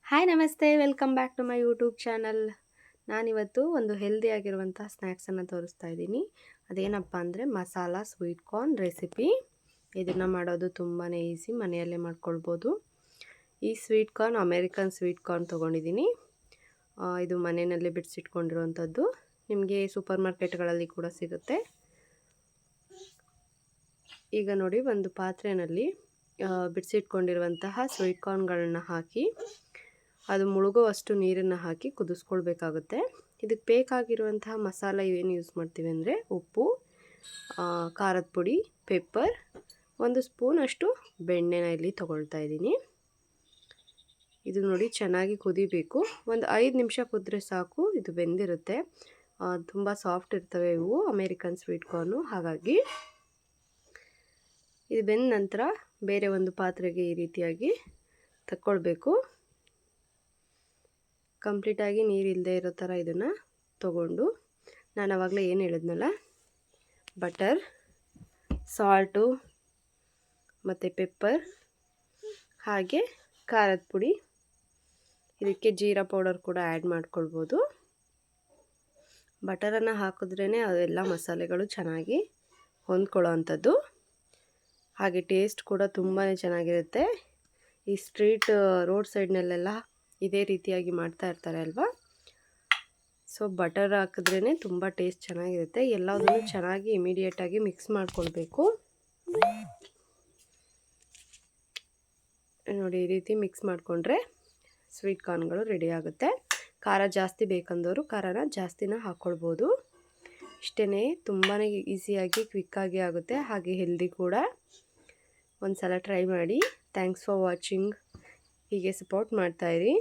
Hi ನಮಸ್ತೆ, welcome back to my YouTube channel. ನಾನಿವತ್ತು ಒಂದು ಹೆಲ್ದಿಯಾಗಿರುವಂಥ ಸ್ನ್ಯಾಕ್ಸನ್ನು ತೋರಿಸ್ತಾ ಇದ್ದೀನಿ. ಅದೇನಪ್ಪ ಅಂದರೆ ಮಸಾಲ ಸ್ವೀಟ್ ಕಾರ್ನ್ ರೆಸಿಪಿ. ಇದನ್ನು ಮಾಡೋದು ತುಂಬಾ ಈಸಿ, ಮನೆಯಲ್ಲೇ ಮಾಡ್ಕೊಳ್ಬೋದು. ಈ sweet corn American sweet corn ತೊಗೊಂಡಿದ್ದೀನಿ. ಇದು ಮನೆಯಲ್ಲೇ ಬಿಡಿಸಿಟ್ಕೊಂಡಿರುವಂಥದ್ದು. ನಿಮಗೆ ಸೂಪರ್ ಮಾರ್ಕೆಟ್ಗಳಲ್ಲಿ ಕೂಡ ಸಿಗುತ್ತೆ. ಈಗ ನೋಡಿ, ಒಂದು ಪಾತ್ರೆಯಲ್ಲಿ ಬಿಡಿಸಿಟ್ಕೊಂಡಿರುವಂತಹ ಸ್ವೀಟ್ ಕಾರ್ನ್ಗಳನ್ನ ಹಾಕಿ ಅದು ಮುಳುಗುವಷ್ಟು ನೀರನ್ನು ಹಾಕಿ ಕುದಿಸ್ಕೊಳ್ಬೇಕಾಗುತ್ತೆ. ಇದಕ್ಕೆ ಬೇಕಾಗಿರುವಂತಹ ಮಸಾಲ ಏನು ಯೂಸ್ ಮಾಡ್ತೀವಿ ಅಂದರೆ ಉಪ್ಪು, ಖಾರದ ಪುಡಿ, ಪೆಪ್ಪರ್, 1 ಸ್ಪೂನಷ್ಟು ಬೆಣ್ಣೆನ ಇಲ್ಲಿ ತೊಗೊಳ್ತಾ ಇದ್ದೀನಿ. ಇದು ನೋಡಿ ಚೆನ್ನಾಗಿ ಕುದಿಬೇಕು. ಒಂದು 5 ನಿಮಿಷ ಕುದ್ರೆ ಸಾಕು, ಇದು ಬೆಂದಿರುತ್ತೆ. ತುಂಬ ಸಾಫ್ಟ್ ಇರ್ತವೆ ಇವು ಅಮೇರಿಕನ್ ಸ್ವೀಟ್ ಕಾರ್ನು. ಹಾಗಾಗಿ ಇದು ಬೆಂದ ನಂತರ ಬೇರೆ ಒಂದು ಪಾತ್ರೆಗೆ ಈ ರೀತಿಯಾಗಿ ತಕ್ಕೊಳ್ಬೇಕು. ಕಂಪ್ಲೀಟಾಗಿ ನೀರಿಲ್ಲದೆ ಇರೋ ಥರ ಇದನ್ನು ತಗೊಂಡು, ನಾನು ಆವಾಗಲೇ ಏನು ಹೇಳಿದ್ನಲ್ಲ, ಬಟರ್, ಸಾಲ್ಟು ಮತ್ತು ಪೆಪ್ಪರ್, ಹಾಗೆ ಖಾರದ ಪುಡಿ, ಇದಕ್ಕೆ ಜೀರಾ ಪೌಡರ್ ಕೂಡ ಆ್ಯಡ್ ಮಾಡ್ಕೊಳ್ಬೋದು. ಬಟರನ್ನು ಹಾಕಿದ್ರೇ ಅದೆಲ್ಲ ಮಸಾಲೆಗಳು ಚೆನ್ನಾಗಿ ಹೊಂದ್ಕೊಳ್ಳೋ ಅಂಥದ್ದು. ಹಾಗೆ ಟೇಸ್ಟ್ ಕೂಡ ತುಂಬಾ ಚೆನ್ನಾಗಿರುತ್ತೆ. ಈ ರೋಡ್ ಸೈಡ್ನಲ್ಲೆಲ್ಲ ಇದೇ ರೀತಿಯಾಗಿ ಮಾಡ್ತಾ ಇರ್ತಾರೆ ಅಲ್ವಾ. ಸೊ ಬಟರ್ ಹಾಕಿದ್ರೇ ತುಂಬ ಟೇಸ್ಟ್ ಚೆನ್ನಾಗಿರುತ್ತೆ. ಎಲ್ಲದನ್ನು ಚೆನ್ನಾಗಿ ಇಮಿಡಿಯೇಟಾಗಿ ಮಿಕ್ಸ್ ಮಾಡ್ಕೊಳ್ಬೇಕು. ನೋಡಿ, ಈ ರೀತಿ ಮಿಕ್ಸ್ ಮಾಡಿಕೊಂಡ್ರೆ ಸ್ವೀಟ್ ಕಾರ್ನ್ಗಳು ರೆಡಿ ಆಗುತ್ತೆ. ಖಾರ ಜಾಸ್ತಿ ಬೇಕಂದವರು ಖಾರನ ಜಾಸ್ತಿನ ಹಾಕ್ಕೊಳ್ಬೋದು. ಇಷ್ಟೇ, ತುಂಬಾ ಈಸಿಯಾಗಿ ಕ್ವಿಕ್ಕಾಗಿ ಆಗುತ್ತೆ, ಹಾಗೆ ಹೆಲ್ದಿ ಕೂಡ. ಒಂದು ಸಲ ಟ್ರೈ ಮಾಡಿ. Thanks for watching. ಹೀಗೆ ಸಪೋರ್ಟ್ ಮಾಡ್ತಾಯಿರಿ.